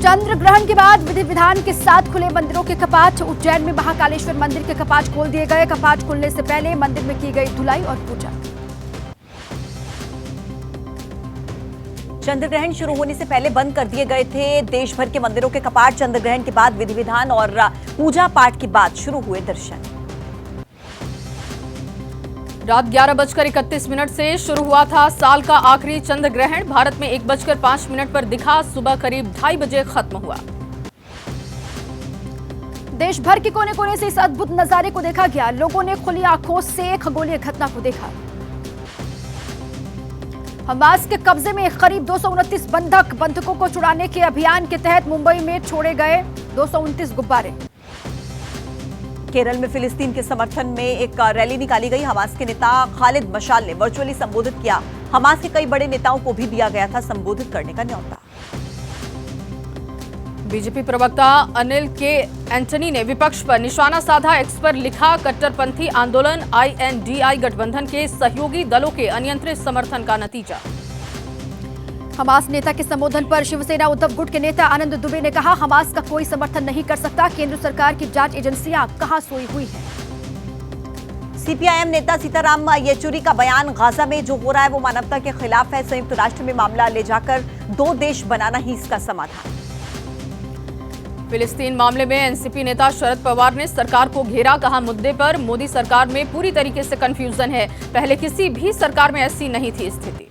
चंद्र ग्रहण के बाद विधि विधान के साथ खुले मंदिरों के कपाट। उज्जैन में महाकालेश्वर मंदिर के कपाट खोल दिए गए। कपाट खुलने से पहले मंदिर में की गई धुलाई और पूजा। चंद्र ग्रहण शुरू होने से पहले बंद कर दिए गए थे देश भर के मंदिरों के कपाट। चंद्र ग्रहण के बाद विधि विधान और पूजा पाठ के बाद शुरू हुए दर्शन। रात 11:31 से शुरू हुआ था साल का आखिरी चंद्र ग्रहण। भारत में 1:05 पर दिखा। सुबह करीब 2:30 बजे खत्म हुआ। देश भर के कोने कोने से इस अद्भुत नजारे को देखा गया। लोगों ने खुली आंखों से खगोलीय घटना को देखा। हमास के कब्जे में करीब 229 बंधकों को छुड़ाने के अभियान के तहत मुंबई में छोड़े गए 229 गुब्बारे। केरल में फिलिस्तीन के समर्थन में एक रैली निकाली गई। हमास के नेता खालिद मशाल ने वर्चुअली संबोधित किया। हमास के कई बड़े नेताओं को भी दिया गया था संबोधित करने का न्योता। बीजेपी प्रवक्ता अनिल के एंटनी ने विपक्ष पर निशाना साधा। एक्स पर लिखा, कट्टरपंथी आंदोलन INDI गठबंधन के सहयोगी दलों के अनियंत्रित समर्थन का नतीजा। हमास नेता के संबोधन पर शिवसेना उद्धव गुट के नेता आनंद दुबे ने कहा, हमास का कोई समर्थन नहीं कर सकता। केंद्र सरकार की जांच एजेंसियां कहां सोई हुई हैं। CPIM नेता सीताराम येचुरी का बयान, गाजा में जो हो रहा है वो मानवता के खिलाफ है। संयुक्त राष्ट्र में मामला ले जाकर 2 देश बनाना ही इसका समाधान। फिलिस्तीन मामले में एनसीपी नेता शरद पवार ने सरकार को घेरा। कहा, मुद्दे पर मोदी सरकार में पूरी तरीके से कंफ्यूजन है। पहले किसी भी सरकार में ऐसी नहीं थी स्थिति।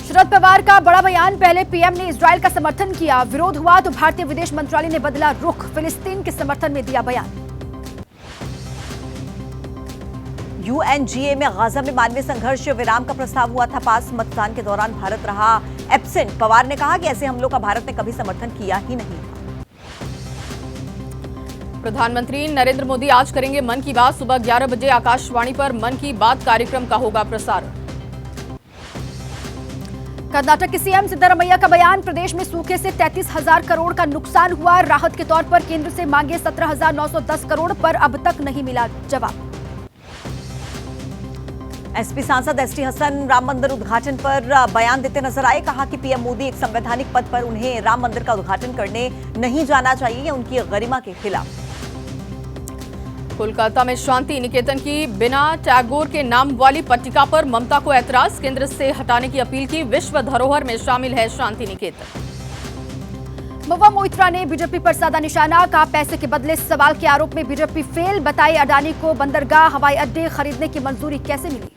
शरद पवार का बड़ा बयान, पहले पीएम ने इजरायल का समर्थन किया। विरोध हुआ तो भारतीय विदेश मंत्रालय ने बदला रुख। फिलिस्तीन के समर्थन में दिया बयान। UNGA में गाजा में मानवीय संघर्ष विराम का प्रस्ताव हुआ था पास। मतदान के दौरान भारत रहा एब्सेंट। पवार ने कहा कि ऐसे हमलों का भारत ने कभी समर्थन किया ही नहीं था। प्रधानमंत्री नरेंद्र मोदी आज करेंगे मन की बात। सुबह 11 बजे आकाशवाणी पर मन की बात कार्यक्रम का होगा प्रसारण। कर्नाटक के सीएम सिद्धरमैया का बयान, प्रदेश में सूखे से 33,000 करोड़ का नुकसान हुआ। राहत के तौर पर केंद्र से मांगे 17,910 करोड़, पर अब तक नहीं मिला जवाब। एसपी सांसद ST हसन राम मंदिर उद्घाटन पर बयान देते नजर आए। कहा कि पीएम मोदी एक संवैधानिक पद पर उन्हें राम मंदिर का उद्घाटन करने नहीं जाना चाहिए, उनकी गरिमा के खिलाफ। कोलकाता में शांति निकेतन की बिना टैगोर के नाम वाली पट्टिका पर ममता को ऐतराज। केंद्र से हटाने की अपील की। विश्व धरोहर में शामिल है शांति निकेतन। महुआ मोइत्रा ने बीजेपी पर साधा निशाना। कहा, पैसे के बदले सवाल के आरोप में बीजेपी फेल। बताई, अडानी को बंदरगाह हवाई अड्डे खरीदने की मंजूरी कैसे मिली।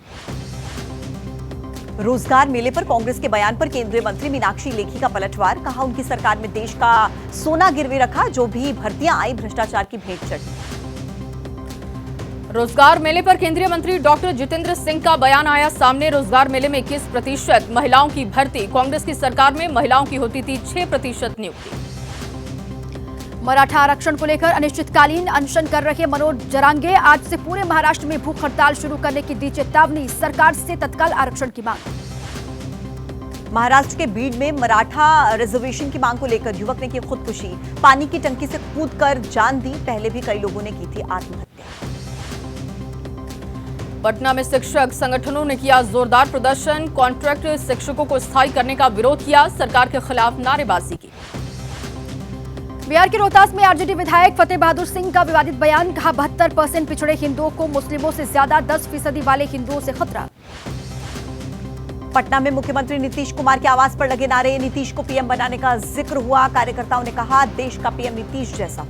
रोजगार मेले पर कांग्रेस के बयान पर केंद्रीय मंत्री मीनाक्षी लेखी का पलटवार। कहा, उनकी सरकार में देश का सोना गिरवी रखा। जो भी भर्तियां आई भ्रष्टाचार की भेंट चढ़ी। रोजगार मेले पर केंद्रीय मंत्री डॉक्टर जितेंद्र सिंह का बयान आया सामने। रोजगार मेले में 21% महिलाओं की भर्ती। कांग्रेस की सरकार में महिलाओं की होती थी 6% नियुक्ति। मराठा आरक्षण को लेकर अनिश्चितकालीन अनशन कर रहे मनोज जरांगे। आज से पूरे महाराष्ट्र में भूख हड़ताल शुरू करने की दी चेतावनी। सरकार से तत्काल आरक्षण की मांग। महाराष्ट्र के बीड में मराठा रिजर्वेशन की मांग को लेकर युवक ने की खुदकुशी। पानी की टंकी से कूदकर जान दी। पहले भी कई लोगों ने की थी आत्महत्या। पटना में शिक्षक संगठनों ने किया जोरदार प्रदर्शन। कॉन्ट्रैक्ट शिक्षकों को स्थायी करने का विरोध किया। सरकार के खिलाफ नारेबाजी की। बिहार के रोहतास में आरजेडी विधायक फतेह बहादुर सिंह का विवादित बयान। कहा, 72% पिछड़े हिंदुओं को मुस्लिमों से ज्यादा 10% वाले हिंदुओं से खतरा। पटना में मुख्यमंत्री नीतीश कुमार के आवास पर लगे नारे। नीतीश को पीएम बनाने का जिक्र हुआ। कार्यकर्ताओं ने कहा, देश का पीएम नीतीश जैसा।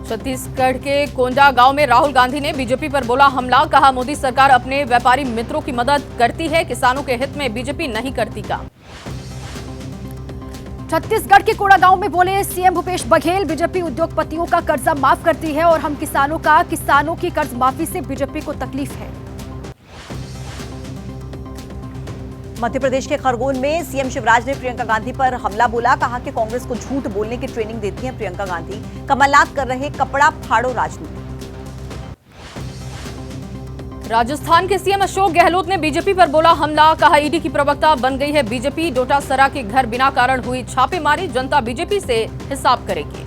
छत्तीसगढ़ के कोंडा गांव में राहुल गांधी ने बीजेपी पर बोला हमला। कहा, मोदी सरकार अपने व्यापारी मित्रों की मदद करती है, किसानों के हित में बीजेपी नहीं करती काम। छत्तीसगढ़ के कोड़ा गांव में बोले सीएम भूपेश बघेल, बीजेपी उद्योगपतियों का कर्जा माफ करती है और हम किसानों की कर्ज माफी से बीजेपी को तकलीफ है। मध्य प्रदेश के खरगोन में सीएम शिवराज ने प्रियंका गांधी पर हमला बोला। कहा कि कांग्रेस को झूठ बोलने की ट्रेनिंग देती हैं प्रियंका गांधी। कमलनाथ कर रहे कपड़ा फाड़ो राजनीति। राजस्थान के सीएम अशोक गहलोत ने बीजेपी पर बोला हमला। कहा, ईडी की प्रवक्ता बन गई है बीजेपी। डोटासरा के घर बिना कारण हुई छापेमारी। जनता बीजेपी से हिसाब करेगी।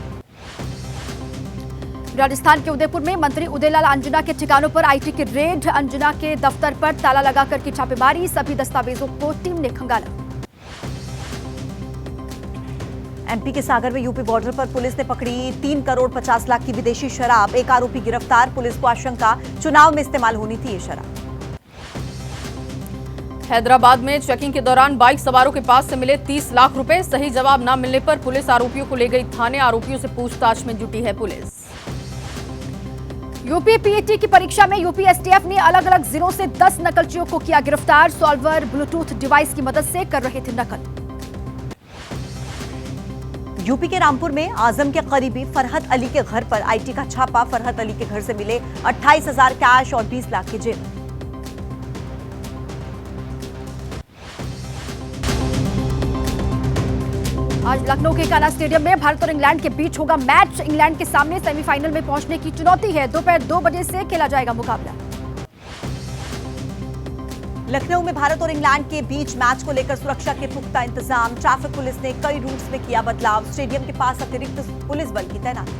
राजस्थान के उदयपुर में मंत्री उदयलाल अंजना के ठिकानों पर आईटी की रेड। अंजना के दफ्तर पर ताला लगाकर की छापेमारी। सभी दस्तावेजों को टीम ने खंगाला। एमपी के सागर में यूपी बॉर्डर पर पुलिस ने पकड़ी 3 करोड़ 50 लाख की विदेशी शराब। एक आरोपी गिरफ्तार। पुलिस को आशंका चुनाव में इस्तेमाल होनी थी ये शराब। हैदराबाद में चेकिंग के दौरान बाइक सवारों के पास से मिले 30 लाख रुपए। सही जवाब न मिलने पर पुलिस आरोपियों को ले गई थाने। आरोपियों से पूछताछ में जुटी है पुलिस। यूपी पीएटी की परीक्षा में यूपी एसटीएफ ने अलग अलग जिलों से 10 नकलचियों को किया गिरफ्तार। सॉल्वर ब्लूटूथ डिवाइस की मदद से कर रहे थे नकल। यूपी के रामपुर में आजम के करीबी फरहत अली के घर पर आईटी का छापा। फरहत अली के घर से मिले 28,000 कैश और 20 लाख के जेवर। आज लखनऊ के कान्हा स्टेडियम में भारत और इंग्लैंड के बीच होगा मैच। इंग्लैंड के सामने सेमीफाइनल में पहुंचने की चुनौती है। दोपहर 2 बजे से खेला जाएगा मुकाबला। लखनऊ में भारत और इंग्लैंड के बीच मैच को लेकर सुरक्षा के पुख्ता इंतजाम। ट्रैफिक पुलिस ने कई रूट्स में किया बदलाव। स्टेडियम के पास अतिरिक्त पुलिस बल की तैनाती।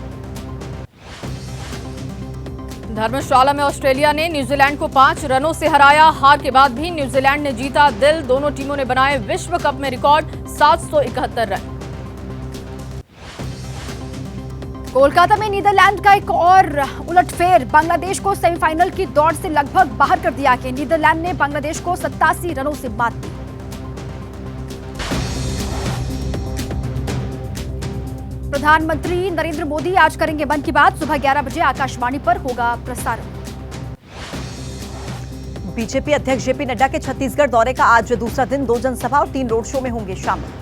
धर्मशाला में ऑस्ट्रेलिया ने न्यूजीलैंड को 5 रनों से हराया। हार के बाद भी न्यूजीलैंड ने जीता दिल। दोनों टीमों ने बनाए विश्व कप में रिकॉर्ड 771 रन। कोलकाता में नीदरलैंड का एक और उलटफेर। बांग्लादेश को सेमीफाइनल की दौड़ से लगभग बाहर कर दिया कि नीदरलैंड ने बांग्लादेश को 87 रनों से मात दी। प्रधानमंत्री नरेंद्र मोदी आज करेंगे मन की बात। सुबह 11 बजे आकाशवाणी पर होगा प्रसारण। बीजेपी अध्यक्ष जेपी नड्डा के छत्तीसगढ़ दौरे का आज दूसरा दिन। 2 जनसभा और 3 रोड शो में होंगे शामिल।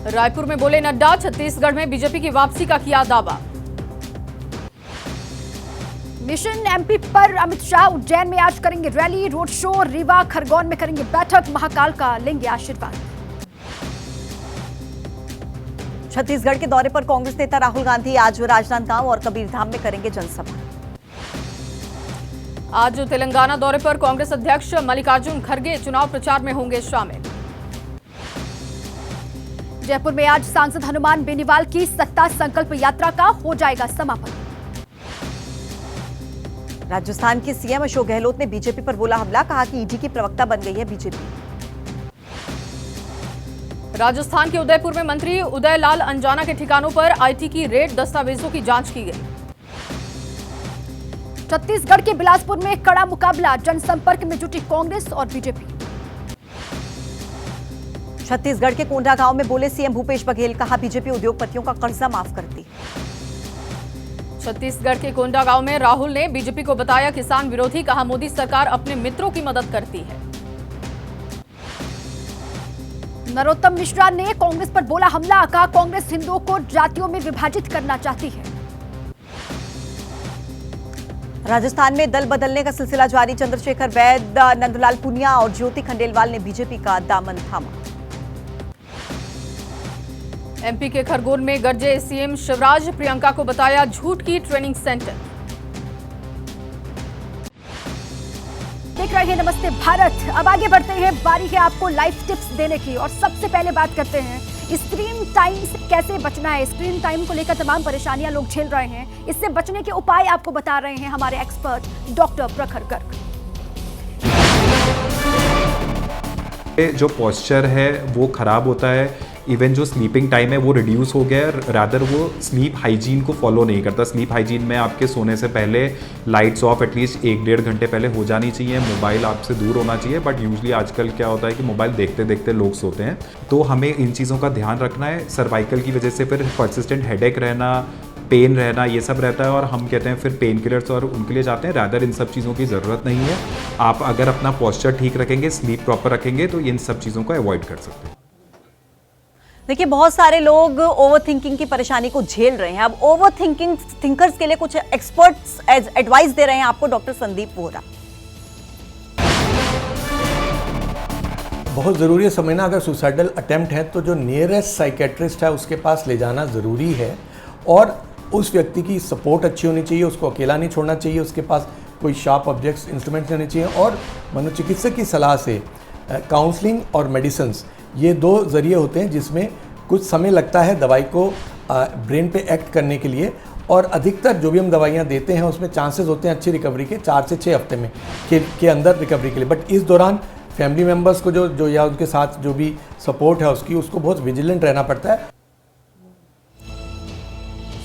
रायपुर में बोले नड्डा, छत्तीसगढ़ में बीजेपी की वापसी का किया दावा। मिशन एमपी पर अमित शाह उज्जैन में आज करेंगे rally, road show. Rewa Khargone में करेंगे बैठक। महाकाल का लेंगे आशीर्वाद। छत्तीसगढ़ के दौरे पर कांग्रेस नेता राहुल गांधी आज राजनांदगांव और कबीरधाम में करेंगे जनसभा। आज तेलंगाना दौरे पर कांग्रेस अध्यक्ष मल्लिकार्जुन खड़गे चुनाव प्रचार में होंगे शामिल। जयपुर में आज सांसद हनुमान बेनीवाल की सत्ता संकल्प यात्रा का हो जाएगा समापन। राजस्थान के सीएम अशोक गहलोत ने बीजेपी पर बोला हमला। कहा कि ईडी की प्रवक्ता बन गई है बीजेपी। राजस्थान के उदयपुर में मंत्री उदयलाल अंजाना के ठिकानों पर आईटी की रेड, दस्तावेजों की जांच की गई। छत्तीसगढ़ के बिलासपुर में कड़ा मुकाबला। जनसंपर्क में जुटी कांग्रेस और बीजेपी। छत्तीसगढ़ के कोंडागांव में बोले सीएम भूपेश बघेल। कहा बीजेपी उद्योगपतियों का कर्जा माफ करती। छत्तीसगढ़ के कोंडागांव में राहुल ने बीजेपी को बताया किसान विरोधी। कहा मोदी सरकार अपने मित्रों की मदद करती है। नरोत्तम मिश्रा ने कांग्रेस पर बोला हमला। कहा कांग्रेस हिंदुओं को जातियों में विभाजित करना चाहती है। राजस्थान में दल बदलने का सिलसिला जारी। चंद्रशेखर वैद, नंदलाल पूनिया और ज्योति खंडेलवाल ने बीजेपी का दामन थामा। एमपी के खरगोन में गरजे सीएम शिवराज। प्रियंका को बताया झूठ की ट्रेनिंग सेंटर। देख रहे हैं नमस्ते भारत। अब आगे बढ़ते हैं। बारी है आपको लाइफ टिप्स देने की और सबसे पहले बात करते हैं स्क्रीन टाइम से कैसे बचना है। स्क्रीन टाइम को लेकर तमाम परेशानियां लोग झेल रहे हैं। इससे बचने के उपाय आपको बता रहे हैं हमारे एक्सपर्ट डॉक्टर प्रखर गर्ग। जो पोस्चर है वो खराब होता है। इवन जो स्लीपिंग टाइम है वो रिड्यूस हो गया है। रादर वो स्लीप हाइजीन को फॉलो नहीं करता। स्लीप हाइजीन में आपके सोने से पहले लाइट्स ऑफ एटलीस्ट 1-1.5 घंटे पहले हो जानी चाहिए। मोबाइल आपसे दूर होना चाहिए। बट यूजुअली आजकल क्या होता है कि मोबाइल देखते देखते लोग सोते हैं। तो हमें इन चीज़ों का ध्यान रखना है। सर्वाइकल की वजह से फिर परसिस्टेंट हेडेक रहना, पेन रहना, ये सब रहता है और हम कहते हैं फिर पेन किलर्स और उनके लिए जाते हैं। रादर इन सब चीज़ों की ज़रूरत नहीं है। आप अगर अपना पोस्चर ठीक रखेंगे, स्लीप प्रॉपर रखेंगे तो इन सब चीज़ों को अवॉइड कर सकते हैं। देखिए बहुत सारे लोग ओवर थिंकिंग की परेशानी को झेल रहे हैं। अब ओवर थिंकर्स के लिए कुछ एक्सपर्ट्स एडवाइस दे रहे हैं आपको डॉक्टर संदीप वोहरा। बहुत ज़रूरी है समझना, अगर सुसाइडल अटेम्प्ट है तो जो नियरेस्ट साइकेट्रिस्ट है उसके पास ले जाना ज़रूरी है और उस व्यक्ति की सपोर्ट अच्छी होनी चाहिए। उसको अकेला नहीं छोड़ना चाहिए। उसके पास कोई शार्प ऑब्जेक्ट्स इंस्ट्रूमेंट्स होने चाहिए और मनोचिकित्सक की सलाह से काउंसलिंग और मेडिसिन्स, ये 2 ज़रिए होते हैं जिसमें कुछ समय लगता है दवाई को ब्रेन पे एक्ट करने के लिए और अधिकतर जो भी हम दवाइयाँ देते हैं उसमें चांसेस होते हैं अच्छी रिकवरी के 4 से 6 हफ्ते में के अंदर रिकवरी के लिए। बट इस दौरान फैमिली मेम्बर्स को जो या उनके साथ जो भी सपोर्ट है उसकी, उसको बहुत विजिलेंट रहना पड़ता है।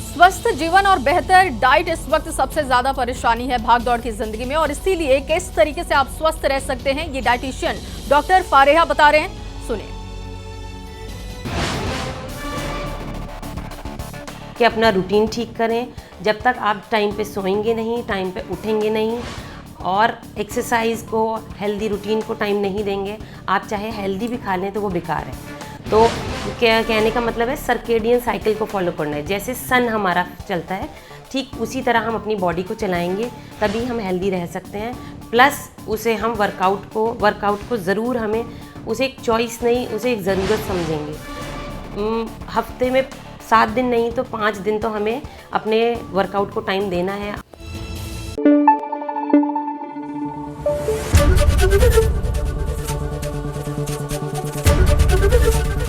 स्वस्थ जीवन और बेहतर डाइट इस वक्त सबसे ज्यादा परेशानी है भागदौड़ की जिंदगी में, और इसीलिए किस तरीके से आप स्वस्थ रह सकते हैं ये डाइटिशियन डॉक्टर फारेहा बता रहे हैं, सुनिए। कि अपना रूटीन ठीक करें। जब तक आप टाइम पे सोएंगे नहीं, टाइम पे उठेंगे नहीं और एक्सरसाइज को, हेल्दी रूटीन को टाइम नहीं देंगे, आप चाहे हेल्दी भी खा लें तो वो बेकार है। तो क्या कहने का मतलब है, सर्केडियन साइकिल को फॉलो करना है। जैसे सन हमारा चलता है, ठीक उसी तरह हम अपनी बॉडी को चलाएंगे, तभी हम हेल्दी रह सकते हैं। प्लस उसे हम वर्कआउट को ज़रूर, हमें उसे एक चॉइस नहीं, उसे एक ज़रूरत समझेंगे। हफ्ते में 7 दिन नहीं तो 5 दिन तो हमें अपने वर्कआउट को टाइम देना है।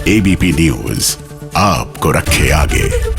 ABP न्यूज़ आपको रखे आगे।